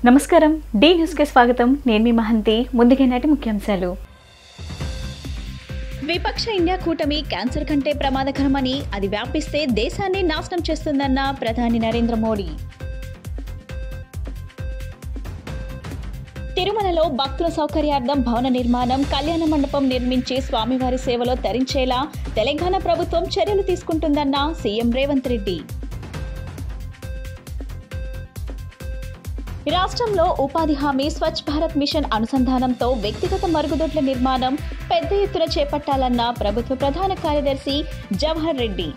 నమస్కారం D news కి స్వాగతం నేను మీ మహంతి ముందుగా నాటి ముఖ్యాంశాలు విపక్ష ఇండియా కూటమి క్యాన్సర్ కంటే ప్రమాదకరమని అది వ్యాపిస్తే దేశాన్ని నాశనం చేస్తుందన్న ప్రధాని నరేంద్ర మోడీ తిరుమలలో భక్తుల సౌకర్యార్థం భవన నిర్మాణం కళ్యాణ మండపం నిర్మించి స్వామివారి సేవలో తరించేలా తెలంగాణ ప్రభుత్వం చర్యలు తీసుకుంటుందన్న సీఎం రేవంత్ రెడ్డి రాష్ట్రంలో ఉపాధి హామీ స్వచ్ఛ భారత్ మిషన్ అనుసంధానంతో వ్యక్తిగత మరుగుదొడ్ల నిర్మాణం పెద్ద ఎత్తున చేపట్టాలన్న ప్రభుత్వ ప్రధాన కార్యదర్శి జవహర్ రెడ్డి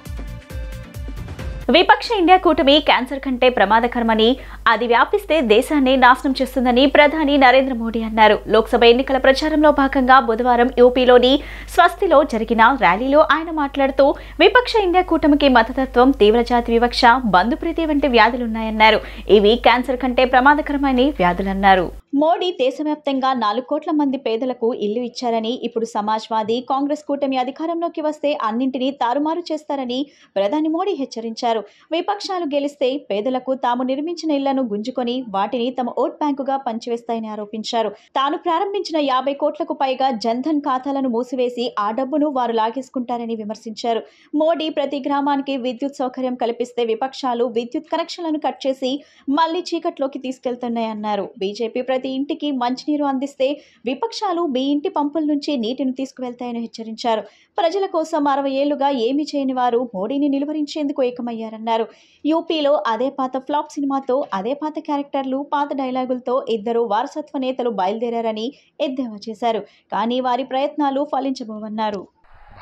విపక్ష ఇండియా కూటమి క్యాన్సర్ కంటే ప్రమాదకరమని అది వ్యాపిస్తే దేశాన్ని నాశనం చేస్తుందని ప్రధాని నరేంద్ర మోడీ అన్నారు. లోక్సభ ఎన్నికల ప్రచారంలో భాగంగా బుధవారం యూపీలోని స్వస్తిలో జరిగిన ర్యాలీలో ఆయన మాట్లాడుతూ విపక్ష ఇండియా కూటమికి మతతత్వం, తీవ్రజాతి వివక్ష, బంధుప్రీతి వంటి వ్యాధులున్నాయన్నారు. ఇవి క్యాన్సర్ కంటే ప్రమాదకరమైన వ్యాధులన్నారు. మోడీ దేశవ్యాప్తంగా 4 కోట్ల మంది పేదలకు ఇల్లు ఇచ్చారని, ఇప్పుడు సమాజ్వాదీ కాంగ్రెస్ కూటమి అధికారంలోకి వస్తే అన్నింటినీ తారుమారు చేస్తారని ప్రధాని మోడీ హెచ్చరించారు. విపక్షాలు గెలిస్తే పేదలకు తాము నిర్మించిన ఇళ్లను గుంజుకొని వాటిని తమ ఓట్ బ్యాంకుగా పంచివేస్తాయని ఆరోపించారు. తాను ప్రారంభించిన 50 కోట్లకు పైగా జన్ధన్ ఖాతాలను మూసివేసి ఆ డబ్బును వారు లాగేసుకుంటారని విమర్శించారు. మోడీ ప్రతి గ్రామానికి విద్యుత్ సౌకర్యం కల్పిస్తే విపక్షాలు విద్యుత్ కనెక్షన్లను కట్ చేసి మళ్లీ చీకట్లోకి తీసుకెళ్తున్నాయన్నారు. బీజేపీ ప్రతి ఇంటికి మంచినీరు అందిస్తే విపక్షాలు మీ ఇంటి పంపుల నుంచి నీటిని తీసుకువెళ్తాయని హెచ్చరించారు. ప్రజల కోసం 60 ఏళ్లుగా ఏమీ చేయని వారు మోడీని నిలువరించేందుకు ఏకమయ్యారన్నారు. యూపీలో అదే పాత ఫ్లాప్ సినిమాతో అదే పాత క్యారెక్టర్లు, పాత డైలాగులతో 2 వారసత్వ నేతలు బయలుదేరారని ఎద్దేవా చేశారు. కానీ వారి ప్రయత్నాలు ఫలించబోవన్నారు.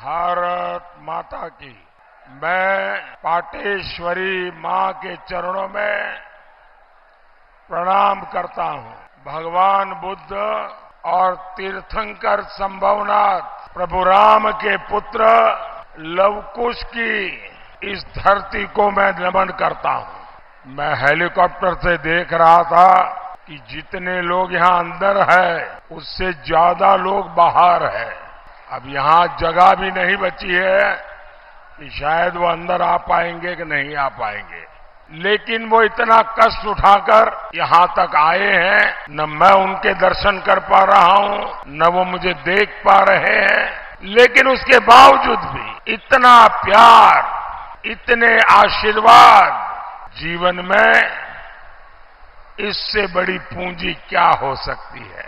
भारत माता की मैं पाटेश्वरी मां के चरणों में प्रणाम करता हूं. भगवान बुद्ध और तीर्थंकर संभवनाथ प्रभु राम के पुत्र लवकुश की इस धरती को मैं नमन करता हूं. मैं हेलीकॉप्टर से देख रहा था कि जितने लोग यहां अंदर हैं उससे ज्यादा लोग बाहर हैं. अब यहां जगह भी नहीं बची है कि शायद वो अंदर आ पाएंगे कि नहीं आ पाएंगे, लेकिन वो इतना कष्ट उठाकर यहां तक आए हैं. न मैं उनके दर्शन कर पा रहा हूं, न वो मुझे देख पा रहे हैं, लेकिन उसके बावजूद भी इतना प्यार, इतने आशीर्वाद, जीवन में इससे बड़ी पूंजी क्या हो सकती है.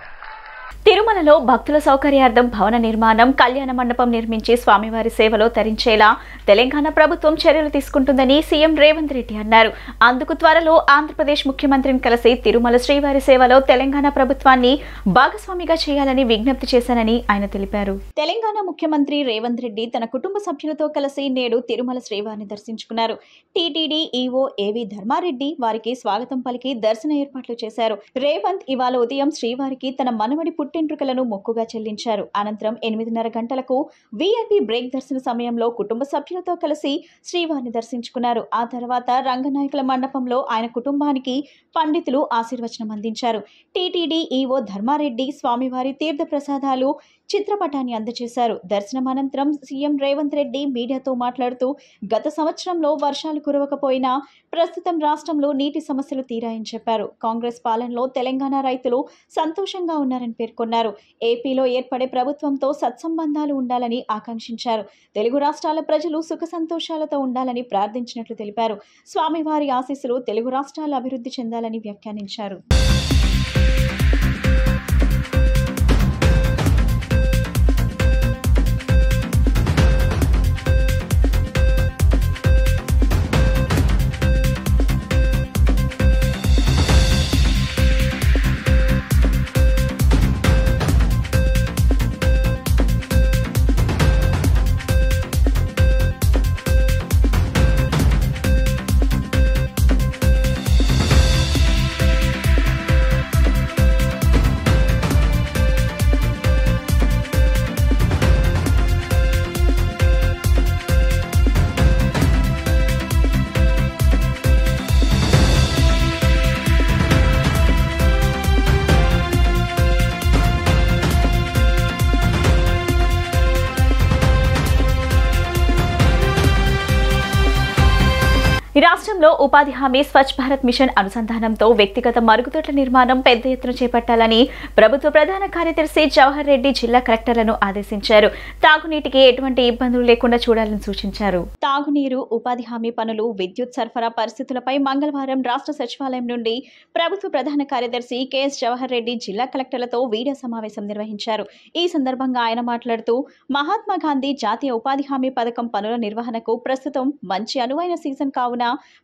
తిరుమలలో భక్తుల సౌకర్యార్థం భవన నిర్మాణం కళ్యాణ మండపం నిర్మించి స్వామివారి సేవలో తరించేలా తెలంగాణ ప్రభుత్వం చర్యలు తీసుకుంటుందని సీఎం రేవంత్ రెడ్డి అన్నారు. అందుకు త్వరలో ఆంధ్రప్రదేశ్ ముఖ్యమంత్రిని కలిసి తిరుమల శ్రీవారి సేవలో తెలంగాణ ప్రభుత్వాన్ని భాగస్వామిగా చేయాలని విజ్ఞప్తి చేశానని ఆయన తెలిపారు. తెలంగాణ ముఖ్యమంత్రి రేవంత్ రెడ్డి తన కుటుంబ సభ్యులతో కలిసి నేడు తిరుమల శ్రీవారిని దర్శించుకున్నారు. టీటీడీ ఈవో ఏవి ధర్మారెడ్డి వారికి స్వాగతం పలికి దర్శన ఏర్పాట్లు చేశారు. రేవంత్ ఇవాళ ఉదయం శ్రీవారికి తన మనవడి పుట్టింట్రుకలను మొక్కుగా చెల్లించారు. అనంతరం 8:30 గంటలకు వీఐపీ బ్రేక్ దర్శన సమయంలో కుటుంబ సభ్యులతో కలిసి శ్రీవారిని దర్శించుకున్నారు. ఆ తర్వాత రంగనాయకుల మండపంలో ఆయన కుటుంబానికి పండితులు ఆశీర్వచనం అందించారు. టీటీడీ ఈవో ధర్మారెడ్డి స్వామివారి తీర్థ ప్రసాదాలు చిత్రపటాన్ని అందజేశారు. దర్శనం అనంతరం సీఎం రేవంత్ రెడ్డి మీడియాతో మాట్లాడుతూ గత సంవత్సరంలో వర్షాలు కురవకపోయినా ప్రస్తుతం రాష్ట్రంలో నీటి సమస్యలు తీరాయని చెప్పారు. కాంగ్రెస్ పాలనలో తెలంగాణ రైతులు సంతోషంగా ఉన్నారని పేర్కొన్నారు. ఏపీలో ఏర్పడే ప్రభుత్వంతో సత్సంబంధాలు ఉండాలని ఆకాంక్షించారు. తెలుగు రాష్ట్రాల ప్రజలు సుఖ సంతోషాలతో ఉండాలని ప్రార్థించినట్లు తెలిపారు. స్వామివారి ఆశీస్సులు తెలుగు రాష్ట్రాలు అభివృద్ధి చెందాలని వ్యాఖ్యానించారు. రాష్ట్రంలో ఉపాధి హామీ స్వచ్ఛ భారత్ మిషన్ అనుసంధానంతో వ్యక్తిగత మరుగుదొడ్ల నిర్మాణం పెద్ద ఎత్తున చేపట్టాలని ప్రభుత్వ ప్రధాన కార్యదర్శి జవహర్ రెడ్డి జిల్లా కలెక్టర్లను ఆదేశించారు. తాగునీటికి ఎటువంటి ఇబ్బందులు లేకుండా చూడాలని సూచించారు. తాగునీరు, ఉపాధి హామీ పనులు, విద్యుత్ సరఫరా పరిస్థితులపై మంగళవారం రాష్ట్ర సచివాలయం నుండి ప్రభుత్వ ప్రధాన కార్యదర్శి కెఎస్ జవహర్ రెడ్డి జిల్లా కలెక్టర్లతో వీడియో సమావేశం నిర్వహించారు. ఈ సందర్భంగా ఆయన మాట్లాడుతూ మహాత్మా గాంధీ జాతీయ ఉపాధి హామీ పథకం పనుల నిర్వహణకు ప్రస్తుతం మంచి అనువైన సీజన్ కావున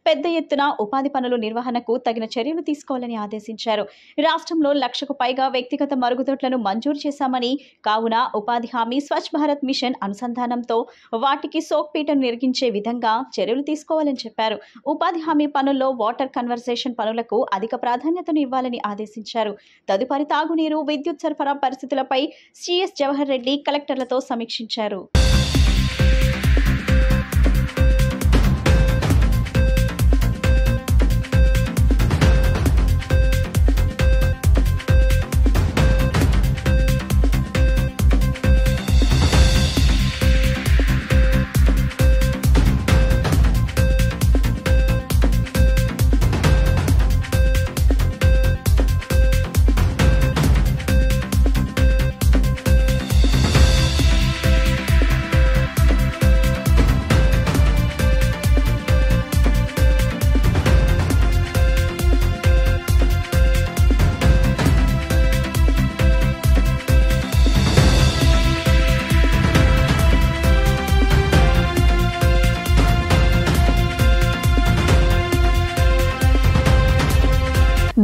పెద్ద ఎత్తున ఉపాధి పనుల నిర్వహణకు తగిన చర్యలు తీసుకోవాలని ఆదేశించారు. రాష్ట్రంలో 1,00,000కు పైగా వ్యక్తిగత మరుగుదొడ్లను మంజూరు చేశామని, కావున ఉపాధి హామీ స్వచ్ఛ భారత్ మిషన్ అనుసంధానంతో వాటికి సోక్పీటను నిర్గించే విధంగా చర్యలు తీసుకోవాలని చెప్పారు. ఉపాధి హామీ పనుల్లో వాటర్ కన్వర్సేషన్ పనులకు అధిక ప్రాధాన్యతను ఇవ్వాలని ఆదేశించారు. తదుపరి తాగునీరు, విద్యుత్ సరఫరా పరిస్థితులపై సిఎస్ జవహర్ రెడ్డి కలెక్టర్లతో సమీక్షించారు.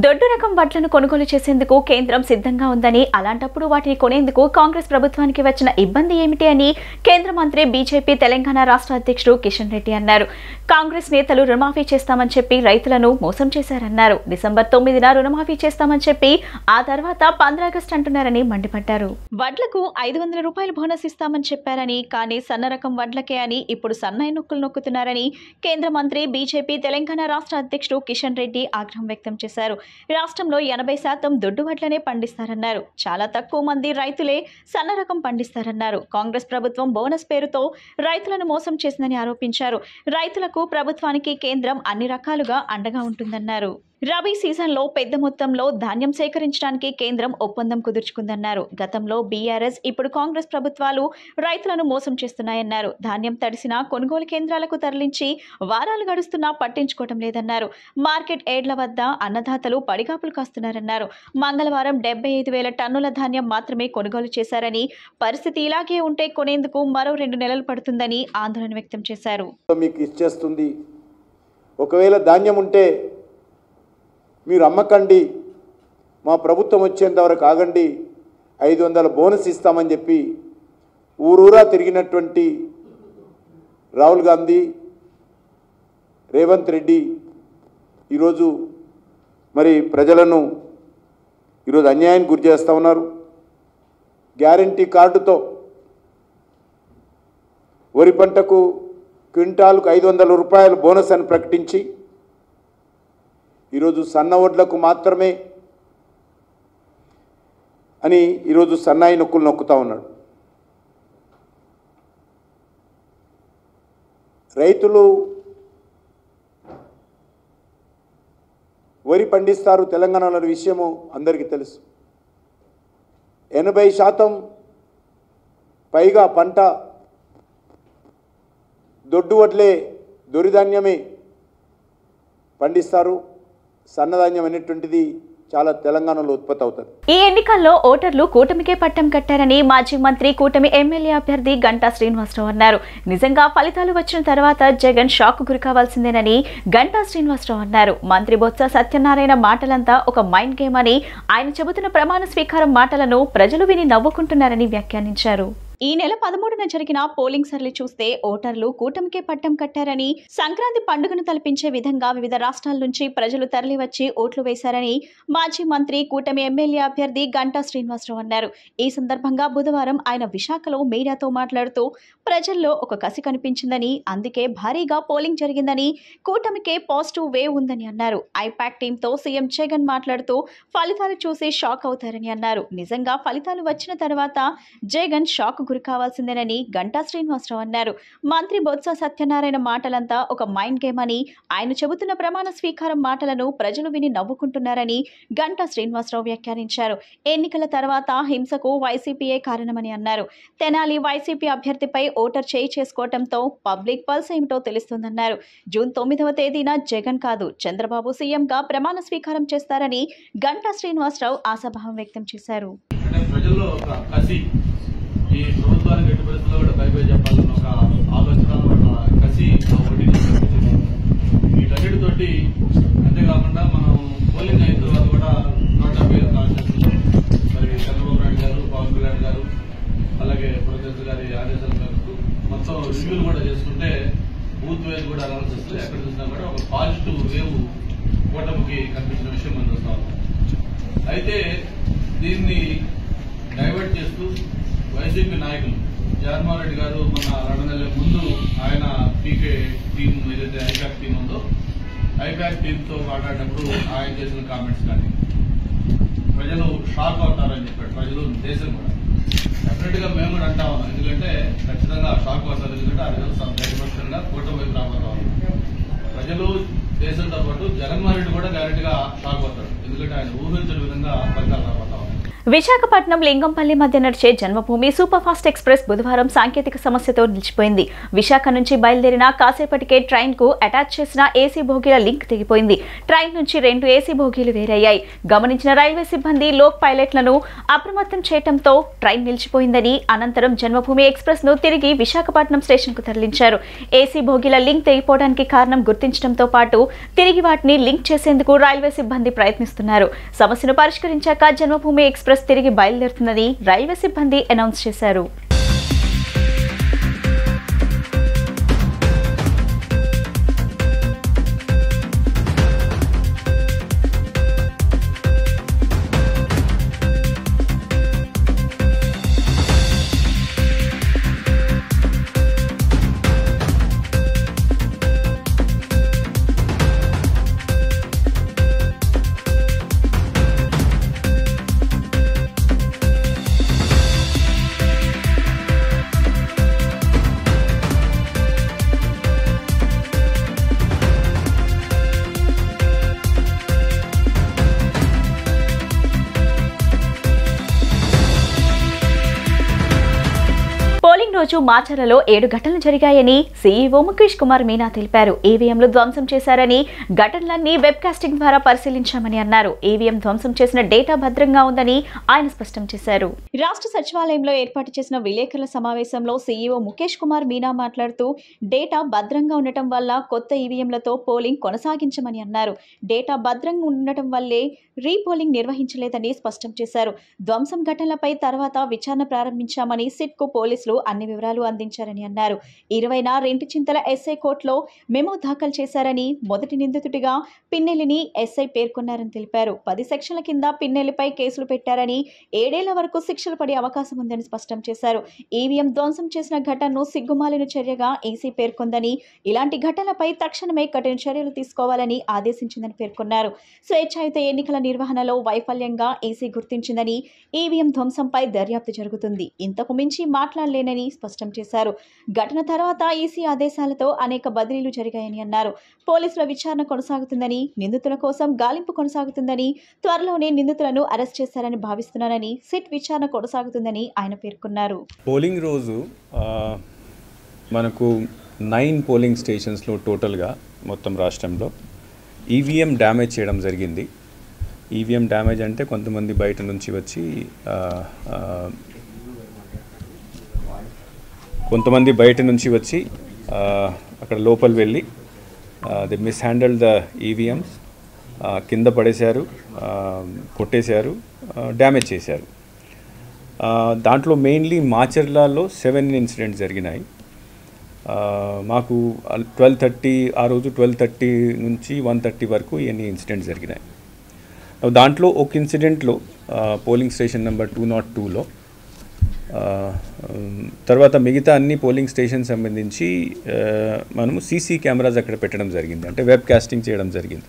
దొడ్డు రకం వడ్లను కొనుగోలు చేసేందుకు కేంద్రం సిద్ధంగా ఉందని, అలాంటప్పుడు వాటిని కొనేందుకు కాంగ్రెస్ ప్రభుత్వానికి వచ్చిన ఇబ్బంది ఏమిటి అని కేంద్ర మంత్రి బీజేపీ తెలంగాణ రాష్ట్ర అధ్యక్షుడు కిషన్ రెడ్డి అన్నారు. కాంగ్రెస్ నేతలు రుణమాఫీ చేస్తామని చెప్పి రైతులను మోసం చేశారన్నారు. డిసెంబర్ 9న రుణమాఫీ చేస్తామని చెప్పి ఆ తర్వాత 15 ఆగస్టు అంటున్నారని మండిపడ్డారు. వడ్లకు 500 రూపాయలు బోనస్ ఇస్తామని చెప్పారని, కానీ సన్న రకం వడ్లకే అని ఇప్పుడు సన్నాయి నొక్కులు నొక్కుతున్నారని కేంద్ర మంత్రి బీజేపీ తెలంగాణ రాష్ట్ర అధ్యక్షుడు కిషన్ రెడ్డి ఆగ్రహం వ్యక్తం చేశారు. రాష్ట్రంలో 80% దొడ్డు వడ్లనే పండిస్తారన్నారు. చాలా తక్కువ మంది రైతులే సన్న రకం పండిస్తారన్నారు. కాంగ్రెస్ ప్రభుత్వం బోనస్ పేరుతో రైతులను మోసం చేసిందని ఆరోపించారు. రైతులకు ప్రభుత్వానికి కేంద్రం అన్ని రకాలుగా అండగా ఉంటుందన్నారు. రబీ సీజన్లో పెద్ద మొత్తంలో ధాన్యం సేకరించడానికి కేంద్రం ఒప్పందం కుదుర్చుకుందన్నారు. గతంలో బీఆర్ఎస్, ఇప్పుడు కాంగ్రెస్ ప్రభుత్వాలు రైతులను మోసం చేస్తున్నాయన్నారు. ధాన్యం తడిసిన కొనుగోలు కేంద్రాలకు తరలించి వారాలు గడుస్తున్నా పట్టించుకోవడం లేదన్నారు. మార్కెట్ ఏడ్ల వద్ద అన్నదాతలు పడిగాపులు కాస్తున్నారన్నారు. మంగళవారం 75,000 టన్నుల ధాన్యం మాత్రమే కొనుగోలు చేశారని, పరిస్థితి ఇలాగే ఉంటే కొనేందుకు మరో 2 నెలలు పడుతుందని ఆందోళన వ్యక్తం చేశారు. మీకు ఇచ్చేస్తుంది, ఒకవేళ ధాన్యం ఉంటే మీరు అమ్మకండి, మా ప్రభుత్వం వచ్చేంత వరకు ఆగండి, 500 బోనస్ ఇస్తామని చెప్పి ఊరూరా తిరిగినటువంటి రాహుల్ గాంధీ, రేవంత్ రెడ్డి ఈరోజు మరి ప్రజలను ఈరోజు అన్యాయానికి గురి చేస్తూ ఉన్నారు. గ్యారంటీ కార్డుతో వరి పంటకు క్వింటాల్కు 500 రూపాయలు బోనస్ అని ప్రకటించి ఈరోజు సన్న వడ్లకు మాత్రమే అని ఈరోజు సన్నాయి నొక్కులు నొక్కుతూ ఉన్నాడు. రైతులు వరి పండిస్తారు తెలంగాణలో విషయము అందరికీ తెలుసు. 80% పైగా పంట దొడ్డు వడ్లే, దొరిధాన్యమే పండిస్తారు. సన్నధాన్యం అనేటువంటిది చాలా తెలంగాణలో ఉత్పత్తి అవుతుంది. ఈ ఎన్నికల్లో ఓటర్లు కూటమికే పట్టం కట్టారని మాజీ మంత్రి, కూటమి ఎమ్మెల్యే అభ్యర్థి గంటా శ్రీనివాసరావు అన్నారు. నిజంగా ఫలితాలు వచ్చిన తర్వాత జగన్ షాక్ గురి కావాల్సిందేనని గంటా శ్రీనివాసరావు అన్నారు. మంత్రి బొత్స సత్యనారాయణ మాటలంతా ఒక మైండ్ గేమ్ అని, ఆయన చెబుతున్న ప్రమాణ స్వీకారం మాటలను ప్రజలు విని నవ్వుకుంటున్నారని వ్యాఖ్యానించారు. ఈ నెల 13న జరిగిన పోలింగ్ సర్లీ చూస్తే ఓటర్లు కూటమికే పట్టం కట్టారని, సంక్రాంతి పండుగను తలపించే విధంగా వివిధ రాష్ట్రాల నుంచి ప్రజలు తరలివచ్చి ఓట్లు వేశారని మాజీ మంత్రి, కూటమి ఎమ్మెల్యే అభ్యర్థి గంటా శ్రీనివాసరావు అన్నారు. ఈ సందర్భంగా బుధవారం ఆయన విశాఖలో మీడియాతో మాట్లాడుతూ ప్రజల్లో ఒక కసి కనిపించిందని, అందుకే భారీగా పోలింగ్ జరిగిందని, కూటమికే పాజిటివ్ వేవ్ ఉందని అన్నారు. ఐపాక్ టీంతో సీఎం జగన్ మాట్లాడుతూ ఫలితాలు చూసి షాక్ అవుతారని అన్నారు. నిజంగా ఫలితాలు వచ్చిన తర్వాత జగన్ షాక్ గురి కావాల్సిందేనని గంటా శ్రీనివాసరావు అన్నారు. మంత్రి బొత్స సత్యనారాయణ మాటలంతా ఒక మైండ్ గేమ్ అని, ఆయన చెబుతున్న ప్రమాణ స్వీకారం మాటలను ప్రజలు విని నవ్వుకుంటున్నారని గంటా శ్రీనివాసరావు వ్యాఖ్యానించారు. ఎన్నికల తర్వాత హింసకు వైసీపీయే కారణమని అన్నారు. తెనాలి వైసీపీ అభ్యర్థిపై ఓటర్ చేయి చేసుకోవడంతో పబ్లిక్ పల్స్ ఏమిటో తెలుస్తుందన్నారు. జూన్ 9వ తేదీన జగన్ కాదు చంద్రబాబు సీఎంగా ప్రమాణ స్వీకారం చేస్తారని గంటా శ్రీనివాసరావు ఆశాభావం వ్యక్తం చేశారు. ప్రజల్లో ఒక కసి, ఈ ప్రభుత్వానికి ఎట్టి పరిస్థితుల్లో కూడా బై చెప్పాలన్న ఒక ఆలోచన, ఒక కసి వీటన్నిటితోటి, అంతేకాకుండా మనం పోలింగ్ అయిన తర్వాత కూడా 170 కాన్స్టిట్యూషన్లో మరి చంద్రబాబు నాయుడు గారు, పవన్ కళ్యాణ్ గారు, అలాగే ప్రొఫెసర్ గారి ఆదేశాల మేరకు మొత్తం రివ్యూలు కూడా చేసుకుంటే బూత్ వైజ్ కూడా అనాలిసిస్ ఎక్కడ చూసినా కూడా ఒక పాజిటివ్ వేవ్ కూటమికి కనిపించిన విషయం మనం చూస్తాం. అయితే దీన్ని డైవర్ట్ చేస్తూ వైసీపీ నాయకులు జగన్మోహన్ రెడ్డి గారు మన 2 నెలల ముందు ఆయన పీకే టీం ఏదైతే ఐపాక్ టీం ఉందో ఐపాక్ టీంతో మాట్లాడినప్పుడు ఆయన చేసిన కామెంట్స్ కానీ ప్రజలు షాక్ అవుతారని చెప్పాడు. ప్రజలు, దేశం కూడా డెఫినెట్ గా మేము కూడా అంటా ఉన్నాం. ఎందుకంటే ఖచ్చితంగా షాక్ అవుతారు. ఎందుకంటే ఆ రోజు డైవర్షన్గా కూటమి వైపు రాబోతా ఉన్నాం. ప్రజలు, దేశంతో పాటు జగన్మోహన్ రెడ్డి కూడా డైరెక్ట్ గా షాక్ అవుతాడు. ఎందుకంటే ఆయన ఊహించిన విధంగా ఫలితాలు రాబోతా ఉన్నాయి. విశాఖపట్నం లింగంపల్లి మధ్య నడిచే జన్మభూమి సూపర్ ఫాస్ట్ ఎక్స్ప్రెస్ బుధవారం సాంకేతిక సమస్యతో నిలిచిపోయింది. విశాఖ నుంచి బయలుదేరిన కాసేపటికే ట్రైన్ కు అటాచ్ చేసిన ఏసీ బోగీల లింక్ తెగిపోయింది. ట్రైన్ నుంచి 2 ఏసీ బోగీలు వేరయ్యాయి. గమనించిన రైల్వే సిబ్బంది లోక్ పైలట్లను అప్రమత్తం చేయడంతో ట్రైన్ నిలిచిపోయిందని, అనంతరం జన్మభూమి ఎక్స్ప్రెస్ ను తిరిగి విశాఖపట్నం స్టేషన్ కు తరలించారు. ఏసీ బోగీల లింక్ తెగిపోవడానికి కారణం గుర్తించడంతో పాటు తిరిగి వాటిని లింక్ చేసేందుకు రైల్వే సిబ్బంది ప్రయత్నిస్తున్నారు. సమస్యను పరిష్కరించాక జన్మభూమి ఎక్స్ప్రెస్ తిరిగి బయలుదేరుతుందని రైల్వే సిబ్బంది అనౌన్స్ చేశారు. రోజు మాచర్లలో 7 ఘటనలు జరిగాయని సీఈఓ ముఖేష్ కుమార్ మీనా తెలిపారు. ఈవీఎంలు ధ్వంసం చేశారని, ఘటనలన్నీ వెబ్ కాస్టింగ్ ద్వారా పరిశీలించామని అన్నారు. ఈవీఎం ధ్వంసం చేసిన డేటా భద్రంగా ఉందని ఆయన స్పష్టం చేశారు. రాష్ట్ర సచివాలయంలో ఏర్పాటు చేసిన విలేకరుల సమావేశంలో సీఈఓ ముఖేష్ కుమార్ మీనా మాట్లాడుతూ డేటా భద్రంగా ఉండటం వల్ల కొత్త ఈవీఎంలతో పోలింగ్ కొనసాగించమని అన్నారు. డేటా భద్రంగా ఉండటం వల్లే రీపోలింగ్ నిర్వహించలేదని స్పష్టం చేశారు. ధ్వంసం ఘటనలపై తర్వాత విచారణ ప్రారంభించామని సిట్కు పోలీసులు అన్ని వివరాలు అందించారని అన్నారు. 20న రెంటిచింతల ఎస్ఐ కోర్టులో మెమో దాఖలు చేశారని, మొదటి నిందితుడిగా పిన్నెల్లిని ఎస్ఐ పేర్కొన్నారని తెలిపారు. 10 సెక్షన్ల కింద పిన్నెల్లిపై కేసులు పెట్టారని, 7 ఏళ్ల వరకు శిక్షలు పడే అవకాశం ఉందని స్పష్టం చేశారు. ఈవీఎం ధ్వంసం చేసిన ఘటనను సిగ్గుమాలిన చర్యగా ఈసీ పేర్కొందని, ఇలాంటి ఘటనలపై తక్షణమే కఠిన చర్యలు తీసుకోవాలని ఆదేశించిందని పేర్కొన్నారు. స్వేచ్ఛాయుత ఎన్నికల నిర్వహణలో వైఫల్యంగా ఈసీ గుర్తించిందని, ఈవీఎం ధ్వంసంపై దర్యాప్తు జరుగుతుంది, ఇంతకు మించి మాట్లాడలేనని స్పష్టం చేశారు. ఘటన తర్వాత ఈసీ ఆదేశాలతో అనేక బదిలీలు జరిగాయని అన్నారు. పోలీసుల విచారణ కొనసాగుతుందని, నిందితుల కోసం గాలింపు కొనసాగుతుందని, త్వరలోనే నిందితులను అరెస్ట్ చేశారని భావిస్తున్నానని, సిట్ విచారణ కొనసాగుతుందని ఆయన పేర్కొన్నారు. పోలింగ్ రోజు మనకు 9 పోలింగ్ స్టేషన్స్లో టోటల్గా మొత్తం రాష్ట్రంలో ఈవీఎం డ్యామేజ్ చేయడం జరిగింది. ఈవీఎం డ్యామేజ్ అంటే కొంతమంది బయట నుంచి వచ్చి అక్కడ లోపల వెళ్ళి ది మిస్హ్యాండిల్డ్ ద ఈవీఎంస్, కింద పడేశారు, కొట్టేశారు, డ్యామేజ్ చేశారు. దాంట్లో మెయిన్లీ మాచర్లలో 7 ఇన్సిడెంట్స్ జరిగినాయి. మాకు 12:30 ఆ రోజు 12:30 నుంచి 1:30 వరకు ఎన్ని ఇన్సిడెంట్స్ జరిగినాయి. దాంట్లో ఒక ఇన్సిడెంట్లో పోలింగ్ స్టేషన్ నెంబర్ 202లో, తర్వాత మిగతా అన్ని పోలింగ్ స్టేషన్ సంబంధించి మనము సీసీ కెమెరాస్ అక్కడ పెట్టడం జరిగింది, అంటే వెబ్ కాస్టింగ్ చేయడం జరిగింది.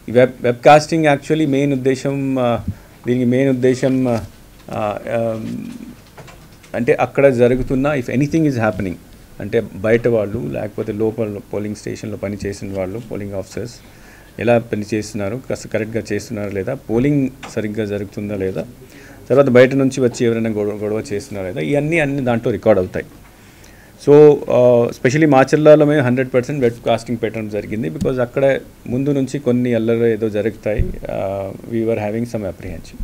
ఈ వెబ్ కాస్టింగ్ యాక్చువల్లీ దీనికి మెయిన్ ఉద్దేశం అంటే అక్కడ జరుగుతున్న ఇఫ్ ఎనీథింగ్ ఈజ్ హ్యాపెనింగ్ అంటే బయట వాళ్ళు లేకపోతే లోపల పోలింగ్ స్టేషన్లో పనిచేసిన వాళ్ళు పోలింగ్ ఆఫీసర్స్ ఎలా పనిచేస్తున్నారు, కరెక్ట్గా చేస్తున్నారా లేదా, పోలింగ్ సరిగ్గా జరుగుతుందా లేదా, తర్వాత బయట నుంచి వచ్చి ఎవరైనా గొడవ చేస్తున్నారా లేదా, ఇవన్నీ దాంట్లో రికార్డ్ అవుతాయి. సో స్పెషలీ మాచర్లలో మేము 100% వెబ్ కాస్టింగ్ పెట్టడం జరిగింది. బికాజ్ అక్కడ ముందు నుంచి కొన్ని అల్లరి ఏదో జరుగుతాయి. We are having some apprehension.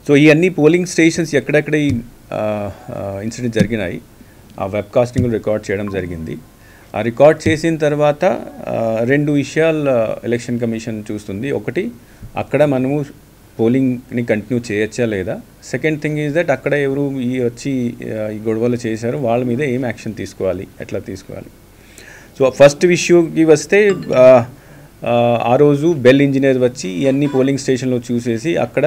So ఈ అన్ని పోలింగ్ స్టేషన్స్ ఎక్కడెక్కడ ఈ ఇన్సిడెంట్ జరిగినాయి ఆ వెబ్ కాస్టింగ్లో రికార్డ్ చేయడం జరిగింది. ఆ రికార్డ్ చేసిన తర్వాత 2 విషయాలు ఎలక్షన్ కమిషన్ చూస్తుంది. ఒకటి, అక్కడ మనము పోలింగ్ని కంటిన్యూ చేయొచ్చా లేదా. సెకండ్ థింగ్ ఈజ్ దట్ అక్కడ ఎవరు ఈ గొడవలు చేశారు వాళ్ళ మీద ఏం యాక్షన్ తీసుకోవాలి, ఎట్లా తీసుకోవాలి. సో ఫస్ట్ ఇష్యూకి వస్తే ఆ రోజు బెల్ ఇంజనీర్ వచ్చి ఇవన్నీ పోలింగ్ స్టేషన్లో చూసేసి అక్కడ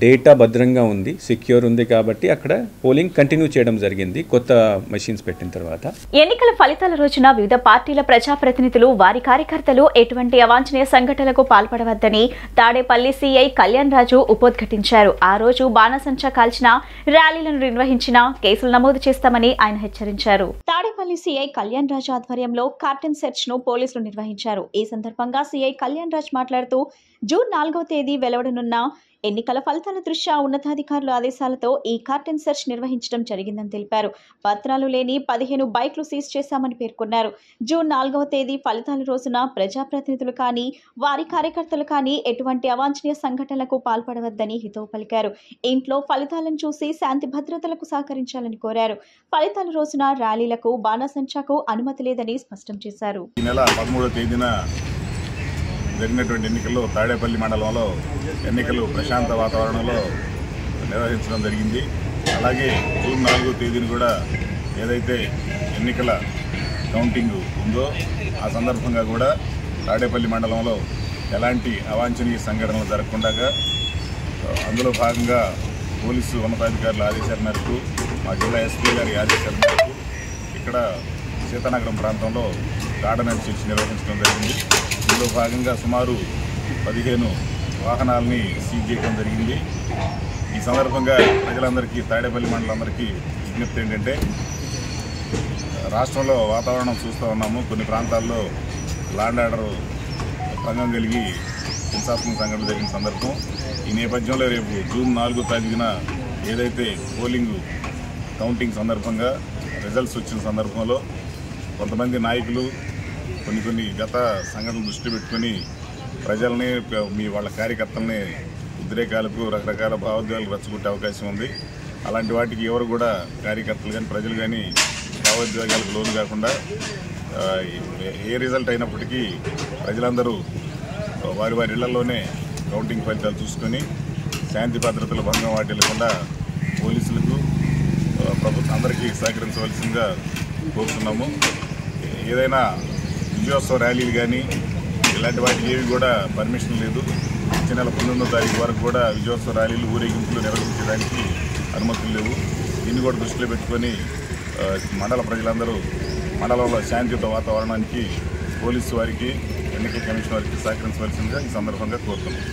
డేటా భద్రంగా ఉంది, సెక్యూర్ ఉంది కాబట్టి అక్కడ పోలింగ్ కంటిన్యూ చేయడం జరిగింది కొత్త మెషిన్స్ పెట్టిన తర్వాత. ఎన్నికల ఫలితాల రోజున వివిధ పార్టీల ప్రజాప్రతినిధులు వారి కార్యకర్తలు ఎటువంటి అవాంఛనీయ సంఘటనలకు పాల్పడవద్దని తాడేపల్లి సీఐ కళ్యాణ్ రాజు ఉపోద్ఘటించారు. ఆ రోజు బాణసంచా కాల్చిన, ర్యాలీలను నిర్వహించిన కేసులు నమోదు చేస్తామని ఆయన హెచ్చరించారు. తాడేపల్లి సీఐ కళ్యాణ్ రాజు ఆధ్వర్యంలో కార్టన్ సెర్చ్ ను పోలీసులు నిర్వహించారు. ఈ సందర్భంగా సీఐ కళ్యాణ్ రాజు మాట్లాడుతూ జూన్ 4వ తేదీ వెలువడనున్న ఎన్నికల ఫలితాల దృష్ట్యా ఉన్నతాధికారుల ఆదేశాలతో ఈ కార్టన్ సెర్చ్ నిర్వహించడం జరిగిందని తెలిపారు. పత్రాలు లేని 15 బైక్లు సీజ్ చేశామని పేర్కొన్నారు. జూన్ 4వ తేదీ ఫలితాల రోజున ప్రజాప్రతినిధులు కానీ వారి కార్యకర్తలు కానీ ఎటువంటి అవాంఛనీయ సంఘటనలకు పాల్పడవద్దని హితవు పలికారు. ఇంట్లో ఫలితాలను చూసి శాంతి భద్రతలకు సహకరించాలని కోరారు. ఫలితాల రోజున ర్యాలీలకు, బాణసంచాకు అనుమతి లేదని స్పష్టం చేశారు. ఈ నెల 13వ తేదీన జరిగినటువంటి ఎన్నికల్లో తాడేపల్లి మండలంలో ఎన్నికలు ప్రశాంత వాతావరణంలో నిర్వహించడం జరిగింది. అలాగే జూన్ 4వ తేదీని కూడా ఏదైతే ఎన్నికల కౌంటింగ్ ఉందో ఆ సందర్భంగా కూడా తాడేపల్లి మండలంలో ఎలాంటి అవాంఛనీయ సంఘటనలు జరగకుండా అందులో భాగంగా పోలీసు ఉన్నతాధికారుల ఆదేశాల మేరకు, మా జిల్లా ఎస్పీ గారి ఆదేశాల మేరకు ఇక్కడ సీతానగరం ప్రాంతంలో గార్డెన్ సెర్చ్ నిర్వహించడం జరిగింది. ఇందులో భాగంగా సుమారు 15 వాహనాలని సీజ్ చేయడం జరిగింది. ఈ సందర్భంగా ప్రజలందరికీ, తాడేపల్లి మండలందరికీ విజ్ఞప్తి ఏంటంటే, రాష్ట్రంలో వాతావరణం చూస్తూ ఉన్నాము. కొన్ని ప్రాంతాల్లో ల్యాండ్ ఆర్డర్ భంగం కలిగి హింసాత్మక సంఘటన జరిగిన సందర్భం. ఈ నేపథ్యంలో రేపు జూన్ 4వ తేదీన ఏదైతే పోలింగ్ కౌంటింగ్ సందర్భంగా రిజల్ట్స్ వచ్చిన సందర్భంలో కొంతమంది నాయకులు కొన్ని గత సంఘటనలు దృష్టి పెట్టుకుని ప్రజల్ని, వాళ్ళ కార్యకర్తల్ని ఉద్రేకాలకు, రకరకాల భావోద్వేగాలకు రెచ్చగొట్టే అవకాశం ఉంది. అలాంటి వాటికి ఎవరు కూడా కార్యకర్తలు కానీ ప్రజలు కానీ భావోద్వేగాలకు లోను కాకుండా ఏ రిజల్ట్ అయినప్పటికీ ప్రజలందరూ వారి ఇళ్లలోనే కౌంటింగ్ ఫలితాలు చూసుకొని శాంతి భద్రతలు భంగం వాటిల్లకుండా పోలీసులకు, ప్రభుత్వం అందరికీ సహకరించవలసిందిగా కోరుతున్నాము. ఏదైనా విజయోత్సవ ర్యాలీలు కానీ ఇలాంటి వాటికి ఏవి కూడా పర్మిషన్ లేదు. వచ్చే నెల 19వ తారీఖు వరకు కూడా విజయోత్సవ ర్యాలీలు, ఊరేగింపులు నిర్వహించడానికి అనుమతులు లేవు. దీన్ని కూడా దృష్టిలో పెట్టుకొని మండల ప్రజలందరూ మండలంలో శాంతియుత వాతావరణానికి పోలీసు వారికి, ఎన్నికల కమిషన్ వారికి సహకరించవలసిందిగా ఈ సందర్భంగా కోరుతున్నాం.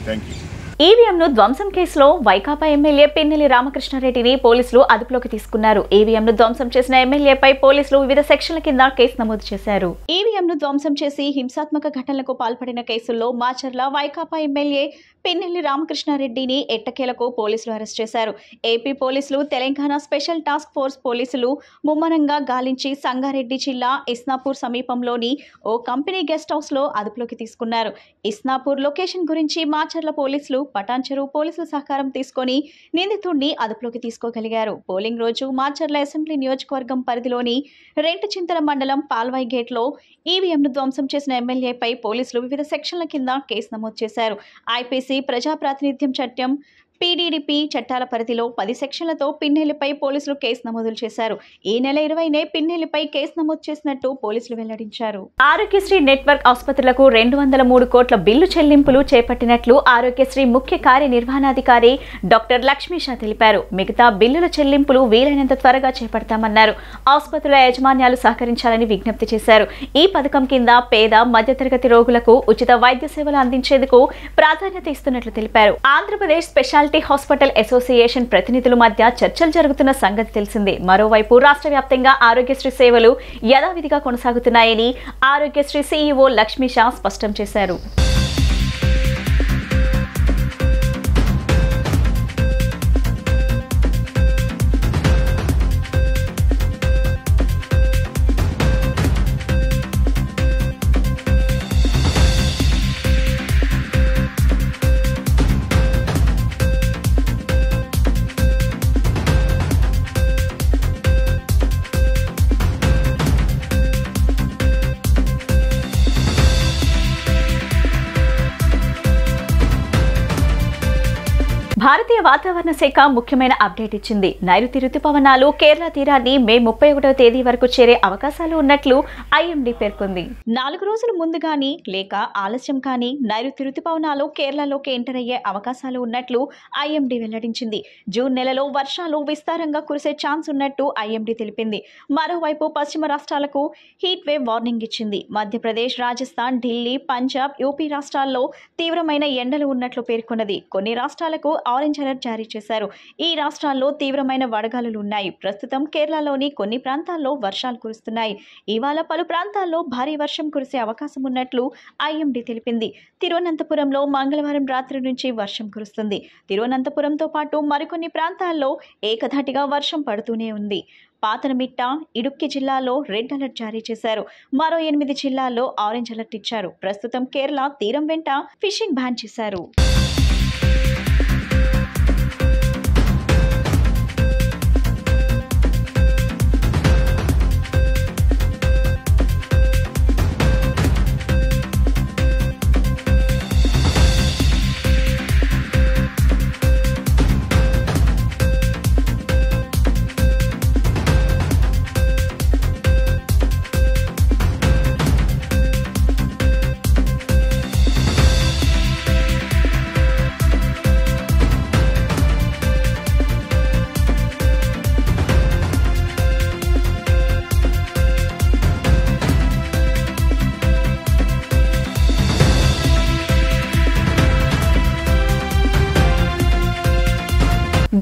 Thank you. ఈవీఎంను ధ్వంసం కేసులో వైకాపా ఎమ్మెల్యే పిన్నెల్లి రామకృష్ణారెడ్డిని పోలీసులు అదుపులోకి తీసుకున్నారు. ఈవీఎంను ధ్వంసం చేసిన ఎమ్మెల్యేపై పోలీసులు వివిధ సెక్షన్ల కింద కేసు నమోదు చేశారు. ఈవీఎంను ధ్వంసం చేసి హింసాత్మక ఘటనలకు పాల్పడిన కేసుల్లో మాచర్ల వైకాపా ఎమ్మెల్యే పిన్నెల్లి రామకృష్ణారెడ్డిని ఎట్టకేలకు పోలీసులు అరెస్ట్ చేశారు. ఏపీ పోలీసులు, తెలంగాణ స్పెషల్ టాస్క్ ఫోర్స్ పోలీసులు ముమ్మరంగా గాలించి సంగారెడ్డి జిల్లా ఇస్నాపూర్ సమీపంలోని ఓ కంపెనీ గెస్ట్ హౌస్ లో అదుపులోకి తీసుకున్నారు. ఇస్నాపూర్ లొకేషన్ గురించి మాచర్ల పోలీసులు, పటాన్చెరు పోలీసుల సహకారం తీసుకుని నిందితుడిని అదుపులోకి తీసుకోగలిగారు. పోలింగ్ రోజు మాచర్ల అసెంబ్లీ నియోజకవర్గం పరిధిలోని రెంటచింతల మండలం పాల్వాయి గేట్ లో ఈవీఎంను ధ్వంసం చేసిన ఎమ్మెల్యేపై పోలీసులు వివిధ సెక్షన్ల కింద కేసు నమోదు చేశారు. ఐపీసీ, ప్రజా ప్రాతినిధ్యం చట్టం, పీడీడీపీ చట్టాల పరిధిలో 10 సెక్షన్లతో పిన్నెల్లిపై పోలీసులు కేసు నమోదు చేశారు. ఈ నెల 20నే పిన్నెల్లిపై కేసు నమోదు చేసినట్టు పోలీసులు వెల్లడించారు. ఆరోగ్యశ్రీ నెట్వర్క్ ఆసుపత్రులకు 203 కోట్ల బిల్లు చెల్లింపులు చేపట్టినట్లు ఆరోగ్యశ్రీ ముఖ్య కార్యనిర్వహణాధికారి డాక్టర్ లక్ష్మీషా తెలిపారు. మిగతా బిల్లుల చెల్లింపులు వీలైనంత త్వరగా చేపడతామన్నారు. ఆసుపత్రుల యాజమాన్యాలు సహకరించాలని విజ్ఞప్తి చేశారు. ఈ పథకం కింద పేద, మధ్యతరగతి రోగులకు ఉచిత వైద్య సేవలు అందించేందుకు ప్రాధాన్యత ఇస్తున్నట్లు తెలిపారు. Andhra Pradesh speciality speciality hospital association ప్రతినిధుల మధ్య చర్చలు జరుగుతున్న సంగతి తెలిసిందే. మరోవైపు రాష్ట్ర వ్యాప్తంగా ఆరోగ్యశ్రీ సేవలు యథావిధిగా కొనసాగుతున్నాయని ఆరోగ్యశ్రీ సీఈఓ లక్ష్మీ షా స్పష్టం చేశారు. భారతీయ వాతావరణ శాఖ ముఖ్యమైన అప్డేట్ ఇచ్చింది. నైరుతి రుతుపవనాలు కేరళ తీరాన్ని మే 31వ తేదీ వరకు చేరే అవకాశాలు ఉన్నట్లు ఐఎండీ పేర్కొంది. 4 రోజుల ముందు గానీ లేక ఆలస్యం కానీ నైరుతి రుతుపవనాలు కేరళలోకి ఎంటర్ అయ్యే అవకాశాలు ఉన్నట్లు ఐఎండీ వెల్లడించింది. జూన్ నెలలో వర్షాలు విస్తారంగా కురిసే ఛాన్స్ ఉన్నట్టు ఐఎండీ తెలిపింది. మరోవైపు పశ్చిమ రాష్ట్రాలకు హీట్ వేవ్ వార్నింగ్ ఇచ్చింది. మధ్యప్రదేశ్, రాజస్థాన్, ఢిల్లీ, పంజాబ్, యూపీ రాష్ట్రాల్లో తీవ్రమైన ఎండలు ఉన్నట్లు పేర్కొన్నది. కొన్ని రాష్ట్రాలకు ఆరెంజ్ అలర్ట్ జారీ చేశారు. ఈ రాష్ట్రాల్లో తీవ్రమైన వడగాలులు ఉన్నాయి. ప్రస్తుతం కేరళలోని కొన్ని ప్రాంతాల్లో వర్షాలు కురుస్తున్నాయి. ఇవాళ పలు ప్రాంతాల్లో భారీ వర్షం కురిసే అవకాశం ఉన్నట్లు ఐఎండీ తెలిపింది. తిరువనంతపురంలో మంగళవారం రాత్రి నుంచి వర్షం కురుస్తుంది. తిరువనంతపురంతో పాటు మరికొన్ని ప్రాంతాల్లో ఏకధాటిగా వర్షం పడుతూనే ఉంది. పాతనమిట్ట, ఇడుక్కి జిల్లాలో రెడ్ అలర్ట్ జారీ చేశారు. మరో 8 జిల్లాల్లో ఆరెంజ్ అలర్ట్ ఇచ్చారు. ప్రస్తుతం కేరళ తీరం వెంట ఫిషింగ్ బ్యాన్ చేశారు.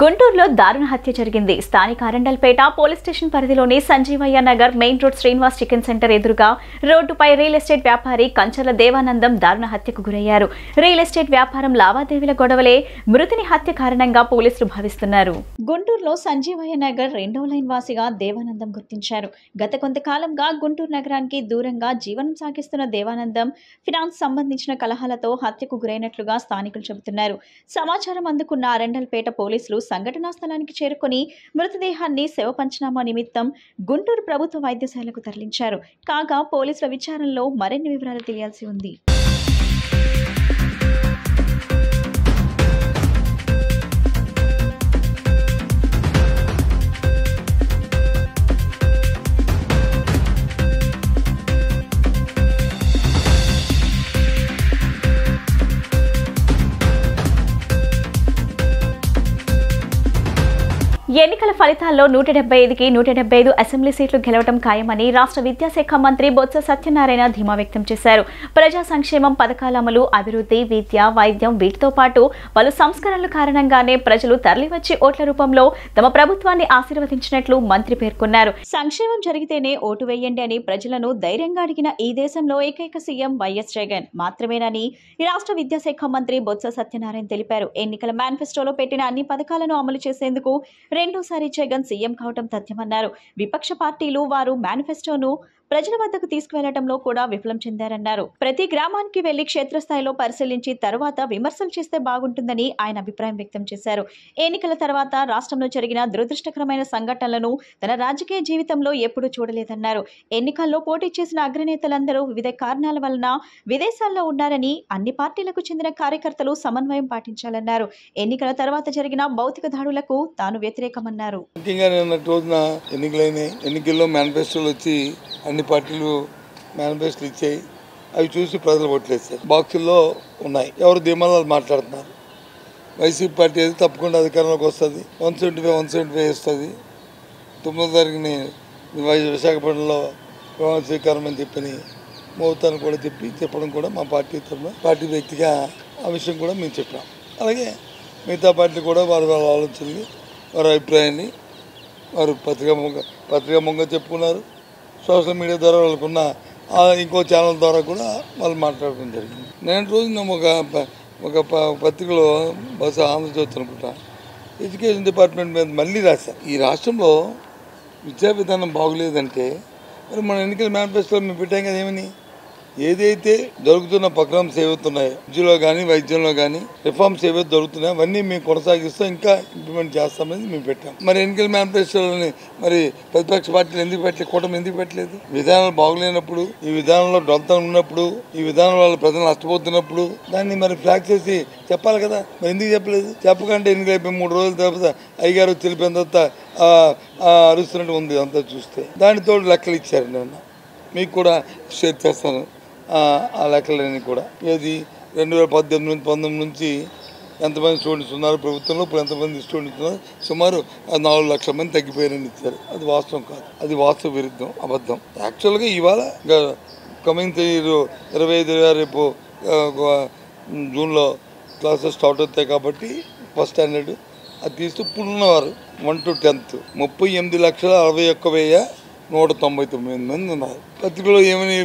గుంటూరులో దారుణ హత్య జరిగింది. స్థానిక అరండల్పేట పోలీస్ స్టేషన్ పరిధిలోని Sanjeevaiah Nagar main road Srinivas chicken center ఎదురుగా రోడ్డుపై రియల్ ఎస్టేట్ వ్యాపారి కంచర్ల దేవానందం దారుణ హత్యకు గురయ్యారు. రియల్ ఎస్టేట్ వ్యాపారం లావాదేవీల గొడవలే మృతుని హత్య కారణంగా పోలీసులు భావిస్తున్నారు. గుంటూరులో సంజీవయ్య నగర్ 2వ లైన్ వాసిగా దేవానందం గుర్తించారు. గత కొంతకాలంగా గుంటూరు నగరానికి దూరంగా జీవనం సాగిస్తున్న దేవానందం ఫినాన్స్ సంబంధించిన కలహాలతో హత్యకు గురైనట్లుగా స్థానికులు చెబుతున్నారు. సమాచారం అందుకున్న అరండల్పేట పోలీసులు సంఘటనా స్థలానికి చేరుకుని మృతదేహాన్ని శవ పంచనామా నిమిత్తం గుంటూరు ప్రభుత్వ వైద్యశాలకు తరలించారు. కాగా పోలీసుల విచారణలో మరిన్ని వివరాలు తెలియాల్సి ఉంది. ఎన్నికల ఫలితాల్లో 175కి 175 అసెంబ్లీ సీట్లు గెలవడం ఖాయమని రాష్ట్ర విద్యాశాఖ మంత్రి బొత్స సత్యనారాయణ ధీమా వ్యక్తం చేశారు. ప్రజా సంక్షేమం పథకాల అమలు, అభివృద్ధి, విద్య, వైద్యం వీటితో పాటు పలు సంస్కరణల కారణంగానే ప్రజలు తరలివచ్చి ఓట్ల రూపంలో తమ ప్రభుత్వాన్ని ఆశీర్వదించినట్లు మంత్రి పేర్కొన్నారు. సంక్షేమం జరిగితేనే ఓటు వేయండి అని ప్రజలను ధైర్యంగా అడిగిన ఈ దేశంలో ఏకైక సీఎం వైఎస్ జగన్ మాత్రమేనని రాష్ట్ర విద్యాశాఖ మంత్రి బొత్స సత్యనారాయణ తెలిపారు. ఎన్నికల మేనిఫెస్టోలో పెట్టిన అన్ని పథకాలను అమలు చేసేందుకు రెండోసారి జగన్ సీఎం కావడం తథ్యమన్నారు. విపక్ష పార్టీలు వారు మేనిఫెస్టోను ప్రజల వద్దకు తీసుకువెళ్లడంలో కూడా విఫలం చెందారన్నారు. ప్రతి గ్రామానికి వెళ్లి క్షేత్రస్థాయిలో పరిశీలించి తర్వాత విమర్శలు చేస్తే బాగుంటుందని ఆయన అభిప్రాయం వ్యక్తం చేశారు. ఎన్నికల తర్వాత రాష్ట్రంలో జరిగిన దురదృష్టకరమైన సంఘటనలను తన రాజకీయ జీవితంలో ఎప్పుడూ చూడలేదన్నారు. ఎన్నికల్లో పోటీ చేసిన అగ్రనేతలందరూ వివిధ కారణాల వలన విదేశాల్లో ఉన్నారని అన్ని పార్టీలకు చెందిన కార్యకర్తలు సమన్వయం పాటించాలన్నారు. ఎన్నికల తర్వాత జరిగిన భౌతిక దాడులకు తాను వ్యతిరేకమన్నారు. ఎన్నికల్లో మేనిఫెస్టోలు వచ్చి అన్ని పార్టీలు మేనిఫెస్టోలు ఇచ్చాయి. అవి చూసి ప్రజలు ఓట్లేస్తారు. బాక్సుల్లో ఉన్నాయి. ఎవరు ధీమాలు మాట్లాడుతున్నారు. వైసీపీ పార్టీ అయితే తప్పకుండా అధికారంలోకి వస్తుంది. 175 వస్తుంది. 9వ తారీఖుని విశాఖపట్నంలో ప్రమాణ స్వీకారం అని చెప్పని ముహూర్తాన్ని కూడా చెప్పడం కూడా మా పార్టీ తరఫున పార్టీ వ్యక్తిగా ఆ విషయం కూడా మేము చెప్పాం. అలాగే మిగతా పార్టీలు కూడా వారి ఆలోచనని వారి అభిప్రాయాన్ని వారు పత్రికాముఖంగా చెప్పుకున్నారు. సోషల్ మీడియా ద్వారా వాళ్ళకున్న ఇంకో ఛానల్ ద్వారా కూడా వాళ్ళు మాట్లాడుకోవడం జరిగింది. నేను రోజున ఒక పత్రికలో బహుశా ఆంధ్రజ్యోతి అనుకుంటా ఎడ్యుకేషన్ డిపార్ట్మెంట్ మీద మళ్ళీ రాశారు. ఈ రాష్ట్రంలో విద్యా విధానం బాగులేదంటే మరి మన ఎన్నికల మేనిఫెస్టోలో మేము పెట్టాం కదా ఏమని, ఏదైతే జరుగుతున్న ప్రోగ్రామ్స్ ఏవైతున్నాయో విద్యలో కానీ వైద్యంలో కానీ రిఫార్మ్స్ ఏవైతే జరుగుతున్నాయో అవన్నీ మేము కొనసాగిస్తూ ఇంకా ఇంప్లిమెంట్ చేస్తామని మేము పెట్టాం. మరి ఎన్నికల మేనిఫెస్టోలని మరి ప్రతిపక్ష పార్టీలు ఎందుకు పెట్టలేదు, కూటమి ఎందుకు పెట్టలేదు? విధానాలు బాగులేనప్పుడు, ఈ విధానంలో డొంతం ఉన్నప్పుడు, ఈ విధానం వల్ల ప్రజలు నష్టపోతున్నప్పుడు దాన్ని మరి ఫ్లాగ్ చేసి చెప్పాలి కదా. మరి ఎందుకు చెప్పలేదు? చెప్పకంటే ఎన్నికలు అయిపోయి 3 రోజుల తర్వాత అయ్యగారు తెలిపిన తర్వాత అరుస్తున్నట్టు ఉంది అంతా చూస్తే. దానితో లెక్కలు ఇచ్చారు. నేను మీకు కూడా షేర్ చేస్తాను ఆ లెక్కలన్నీ కూడా. ఏది 2018-19 నుంచి ఎంతమంది స్టూడెంట్స్ ఉన్నారు ప్రభుత్వంలో, ఇప్పుడు ఎంతమంది స్టూడెంట్స్ ఉన్నారు, సుమారు 4 లక్షల మంది తగ్గిపోయారని ఇచ్చారు. అది వాస్తవం కాదు, అది వాస్తవ విరుద్ధం, అబద్ధం. యాక్చువల్గా ఇవాళ కమింగ్ 25 రేపు జూన్లో క్లాసెస్ స్టార్ట్ అవుతాయి కాబట్టి ఫస్ట్ స్టాండర్డ్ అది తీస్తూ ఇప్పుడున్నవారు 1 to 10th 38,61,199 మంది ఉన్నారు. పత్రికలో ఏమని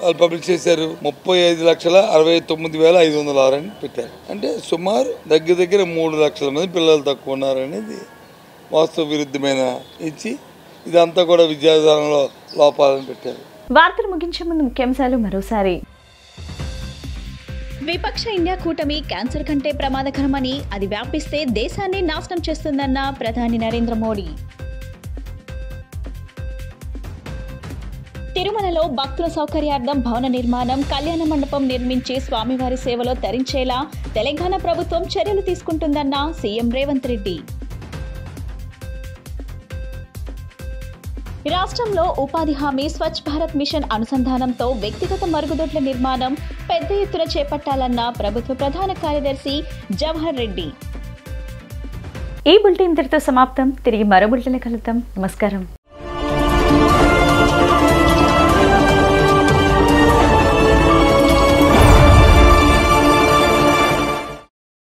వాళ్ళు పబ్లిష్ చేశారు? 35,69,506 అని పెట్టారు. అంటే సుమారు దగ్గర 3 లక్షల మంది పిల్లలు తక్కువ ఉన్నారనేది వాస్తవ విరుద్ధమైన ఇచ్చి ఇదంతా కూడా విద్యా విధానంలో లోపాలని పెట్టారు. వార్తలు ముగించే ముందు ముఖ్యాంశాలు మరోసారి. విపక్ష ఇండియా కూటమి క్యాన్సర్ కంటే ప్రమాదకరమని, అది వ్యాపిస్తే దేశాన్ని నాశనం చేస్తుందన్న ప్రధాని నరేంద్ర మోడీ. తిరుమలలో భక్తుల సౌకర్యార్థం భవన నిర్మాణం, కళ్యాణ మండపం నిర్మించి స్వామివారి సేవలో తరించేలా తెలంగాణ ప్రభుత్వం చర్యలు తీసుకుంటుందన్న సీఎం రేవంత్ రెడ్డి. రాష్ట్రంలో ఉపాధి హామీ స్వచ్ఛ భారత్ మిషన్ అనుసంధానంతో వ్యక్తిగత మరుగుదొడ్ల నిర్మాణం పెద్ద ఎత్తున చేపట్టాలన్న ప్రభుత్వ ప్రధాన కార్యదర్శి జవహర్ రెడ్డి. ఈ బులెటిన్ ఇంతటితో సమాప్తం. తిరిగి మరో బులెటిన్లో కలుద్దాం. నమస్కారం.